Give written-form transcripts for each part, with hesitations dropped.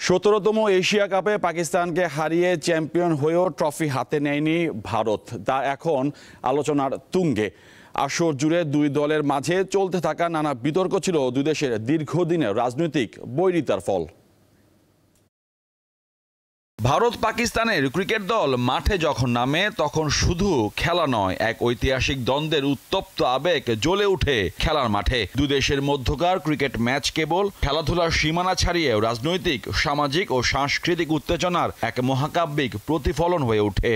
17তম Asia কাপে পাকিস্তানকে হারিয়ে চ্যাম্পিয়ন হয়েও ট্রফি হাতে নেয়নি ভারত। তা এখন আলোচনার তুঙ্গে। আসর জুড়ে দুই দলের মাঝে চলতে থাকা নানা বিতর্ক ছিল দুই দেশের দীর্ঘদিনের রাজনৈতিক বৈরিতার ফল। ভারত পাকিস্তানের ক্রিকেট দল মাঠে যখন নামে তখন শুধু খেলা নয়, এক ঐতিহাসিক দ্বন্দ্বের উত্তপ্ত আবেগ জ্বলে ওঠে খেলার মাঠে। দুই দেশের মধ্যকার ক্রিকেট ম্যাচ কেবল খেলাধুলার সীমানা ছাড়িয়ে রাজনৈতিক, সামাজিক ও সাংস্কৃতিক উত্তেজনার এক মহাকাব্যিক প্রতিফলন হয়ে ওঠে।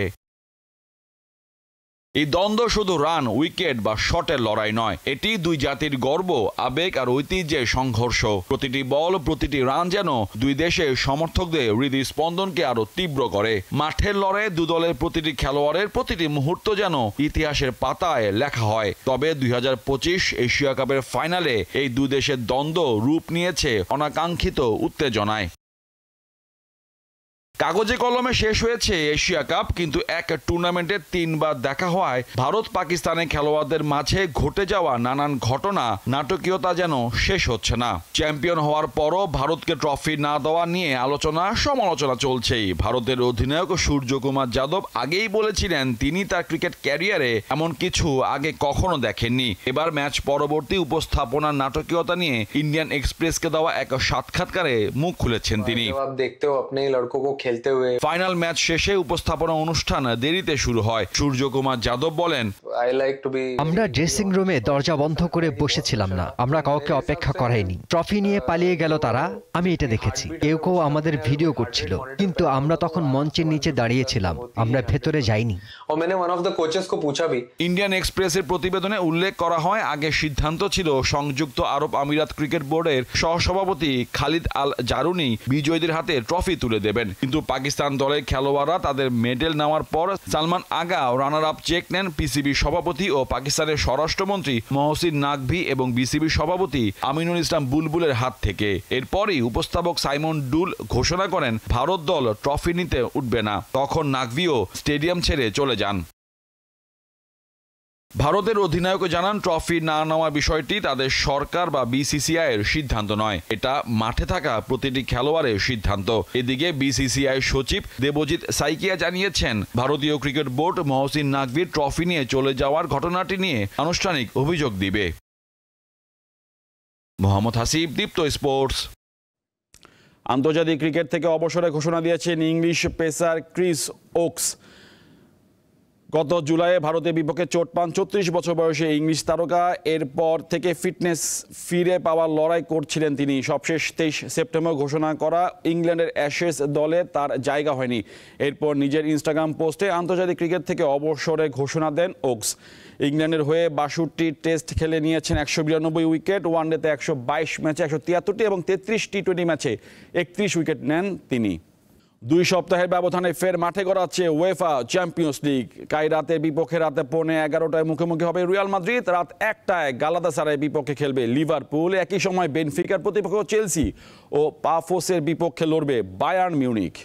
এই দ্বন্দ্ব শুধু রান, উইকেট বা শটের লড়াই নয়, এটি দুই জাতির গর্ব, আবেগ আর ঐতিহ্যের সংঘর্ষ। প্রতিটি বল, প্রতিটি রান যেন দুই দেশের সমর্থকদের হৃদস্পন্দনকে আরো তীব্র করে। মাঠের লড়াইয়ে দু দলের প্রতিটি খেলোয়াড়ের প্রতিটি মুহূর্ত যেন ইতিহাসের পাতায় লেখা হয়। তবে 2025 এশিয়া কাপের ফাইনালে এই দুই দেশের দ্বন্দ্ব রূপ নিয়েছে অনাকাঙ্ক্ষিত উত্তেজনায়। কাগজে কলমে শেষ হয়েছে এশিয়া কাপ, কিন্তু এক টুর্নামেন্টে 3 বার দেখা হওয়ায় ভারত পাকিস্তানের খেলোয়াড়দের মাঝে ঘটে যাওয়া নানান ঘটনা, নাটকীয়তা যেন শেষ হচ্ছে না। চ্যাম্পিয়ন হওয়ার পরও ভারতকে ট্রফি না দেওয়া নিয়ে আলোচনা সমালোচনা চলছেই। ভারতের অধিনায়ক সূর্যকুমার যাদব আগেই বলেছিলেন তিনি তার ক্রিকেট ক্যারিয়ারে এমন কিছু আগে কখনো দেখেননি। এবার ম্যাচ পরবর্তী উপস্থাপনার নাটকীয়তা নিয়ে ইন্ডিয়ান এক্সপ্রেসকে দেওয়া এক সাক্ষাৎকারে মুখ খুলেছেন তিনি। ফাইনাল ম্যাচ শেষে উপস্থাপনা অনুষ্ঠান দেরিতে শুরু হয়। সূর্যকুমার যাদব বলেন, আমরা ড্রেসিং রুমে দরজা বন্ধ করে বসেছিলাম না, আমরা কাউকে অপেক্ষা করাইনি। ট্রফি নিয়ে পালিয়ে গেল তারা, আমি এটা দেখেছি। কেউ কেউ আমাদের ভিডিও করছিল, কিন্তু আমরা তখন মঞ্চের নিচে দাঁড়িয়েছিলাম, আমরা ভেতরে যাইনি। ইন্ডিয়ান এক্সপ্রেসের প্রতিবেদনে উল্লেখ করা হয়, আগে সিদ্ধান্ত ছিল সংযুক্ত আরব আমিরাত ক্রিকেট বোর্ডের সহসভাপতি খালিদ আল জারুনি বিজয়ীদের হাতে ট্রফি তুলে দেবেন। কিন্তু পাকিস্তান দলের খেলোয়াড়রা তাদের মেডেল নেওয়ার পর সালমান আগা রানার আপ চেক নেন পিসিবি সভাপতি ও পাকিস্তানের স্বরাষ্ট্রমন্ত্রী মহসিন নাকভি এবং বিসিবি সভাপতি আমিনুল ইসলাম বুলবুলের হাত থেকে। এরপরই উপস্থাপক সাইমন ডুল ঘোষণা করেন ভারত দল ট্রফি নিতে উঠবে না। তখন নাকভিও স্টেডিয়াম ছেড়ে চলে যান। ভারতের অধিনায়ক জানান, ট্রফি না নেওয়ার বিষয়টি তাদের সরকার বা বিসিসিআই এর সিদ্ধান্ত নয়, এটা মাঠে থাকা প্রতিটি খেলোয়াড়ের সিদ্ধান্ত। এদিকে বিসিসিআই সচিব দেবজিৎ সাইকিয়া জানিয়েছেন, ভারতীয় ক্রিকেট বোর্ড মহসিন নাকভির ট্রফি নিয়ে চলে যাওয়ার ঘটনাটি নিয়ে আনুষ্ঠানিক অভিযোগ দিবে। মোহাম্মদ হাসিব, দীপ্ত স্পোর্টস। আন্তর্জাতিক ক্রিকেট থেকে অবসরের ঘোষণা দিয়েছেন ইংলিশ পেসার ক্রিস ওকস। গত জুলাইয়ে ভারতের বিপক্ষে চোট পান 34 বছর বয়সে ইংলিশ তারকা। এরপর থেকে ফিটনেস ফিরে পাওয়ার লড়াই করছিলেন তিনি। সবশেষ 23 সেপ্টেম্বর ঘোষণা করা ইংল্যান্ডের অ্যাশেজ দলে তার জায়গা হয়নি। এরপর নিজের ইনস্টাগ্রাম পোস্টে আন্তর্জাতিক ক্রিকেট থেকে অবসরে ঘোষণা দেন ওকস। ইংল্যান্ডের হয়ে 62টি টেস্ট খেলে নিয়েছেন 192 উইকেট, ওয়ানডেতে 122 ম্যাচে 173টি এবং 33 টি20 ম্যাচে 31 উইকেট নেন তিনি। 2 সপ্তাহের ব্যবধানে ফের মাঠে গড়াচ্ছে উয়েফা চ্যাম্পিয়ন্স লিগ। কায়রাতের বিপক্ষে রাতে 11:15 মুখোমুখি হবে রিয়াল মাদ্রিদ। রাত 1টায় গালাতাসারায়ের বিপক্ষে খেলবে লিভারপুল। একই সময় বেনফিকার প্রতিপক্ষ চেলসি ও পাফোসের বিপক্ষে লড়বে বায়ার্ন মিউনিখ।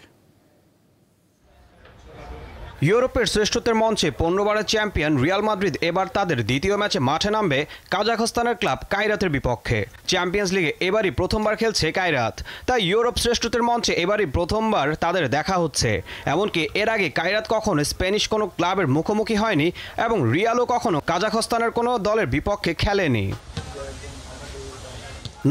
ইউরোপের শ্রেষ্ঠত্বের মঞ্চে 15 বারের চ্যাম্পিয়ন রিয়াল মাদ্রিদ এবার তাদের দ্বিতীয় ম্যাচে মাঠে নামবে কাজাখস্তানের ক্লাব কায়রাতের বিপক্ষে। চ্যাম্পিয়ন্স লিগে এবারই প্রথমবার খেলছে কায়রাত, তাই ইউরোপ শ্রেষ্ঠত্বের মঞ্চে এবারই প্রথমবার তাদের দেখা হচ্ছে। এমনকি এর আগে কায়রাত কখনো স্প্যানিশ কোনো ক্লাবের মুখোমুখি হয়নি এবং রিয়ালও কখনো কাজাখস্তানের কোনো দলের বিপক্ষে খেলেনি।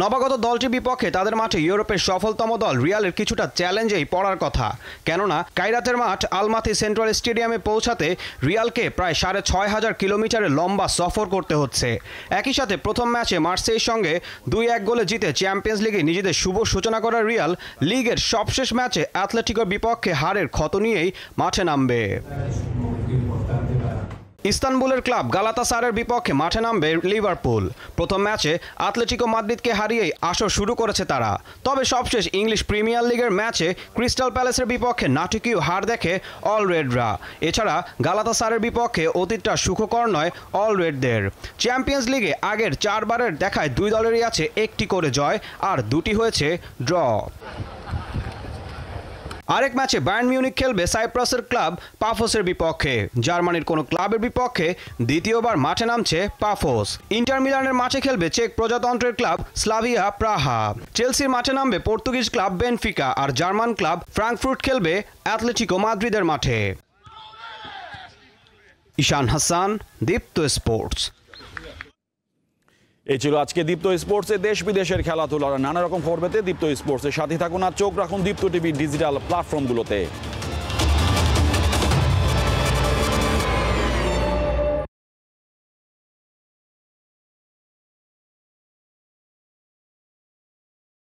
নবাগত দলটির বিপক্ষে তাদের মাঠে ইউরোপের সফলতম দল রিয়ালের কিছুটা চ্যালেঞ্জেই পড়ার কথা, কেননা কায়রাতের মাঠ আলমাতি সেন্ট্রাল স্টেডিয়ামে পৌঁছাতে রিয়ালকে প্রায় 6500 কিলোমিটারের লম্বা সফর করতে হচ্ছে। একই সাথে প্রথম ম্যাচে মার্সেইয়ের সঙ্গে 2-1 গোলে জিতে চ্যাম্পিয়ন্স লিগে নিজেদের শুভ সূচনা করা রিয়াল লিগের সবশেষ ম্যাচে অ্যাথলেটিকোর বিপক্ষে হারের ক্ষত নিয়েই মাঠে নামবে। ইস্তানবুলের ক্লাব গালাতাসারায়ের বিপক্ষে মাঠে নামবে লিভারপুল। প্রথম ম্যাচে আতলেটিকো মাদ্রিদকে হারিয়েই আসর শুরু করেছে তারা। তবে সবশেষ ইংলিশ প্রিমিয়ার লিগের ম্যাচে ক্রিস্টাল প্যালেসের বিপক্ষে নাটকীয় হার দেখে অল রেডরা। এছাড়া গালাতাসারায়ের বিপক্ষে অতীতটা সুখকর নয় অল রেডদের। চ্যাম্পিয়ন্স লিগে আগের 4 বারের দেখায় 2 দলেরই আছে 1টি করে জয় আর 2টি হয়েছে ড্র। আরেক ম্যাচে বায়ার্ন মিউনিখ খেলবে সাইপ্রাসের ক্লাব পাফোসের বিপক্ষে। জার্মানির কোনো ক্লাবের বিপক্ষে দ্বিতীয়বার মাঠে নামছে পাফোস। ইন্টার মিলানের মাঠে খেলবে চেক প্রজাতন্ত্রের ক্লাব স্লাভিয়া প্রাহা। চেলসির মাঠে নামবে পর্তুগিজ ক্লাব বেনফিকা, আর জার্মান ক্লাব ফ্রাঙ্কফুর্ট খেলবে অ্যাটলেটিকো মাদ্রিদের মাঠে। ঈশান হাসান, দীপ্ত স্পোর্টস। এই ছিল আজকে দীপ্ত স্পোর্টসে দেশ বিদেশের খেলাধুলার নানা রকম খবর পেতে দীপ্ত স্পোর্টসের সাথে থাকুন আর চোখ রাখুন দীপ্ত টিভির ডিজিটাল প্ল্যাটফর্মগুলোতে।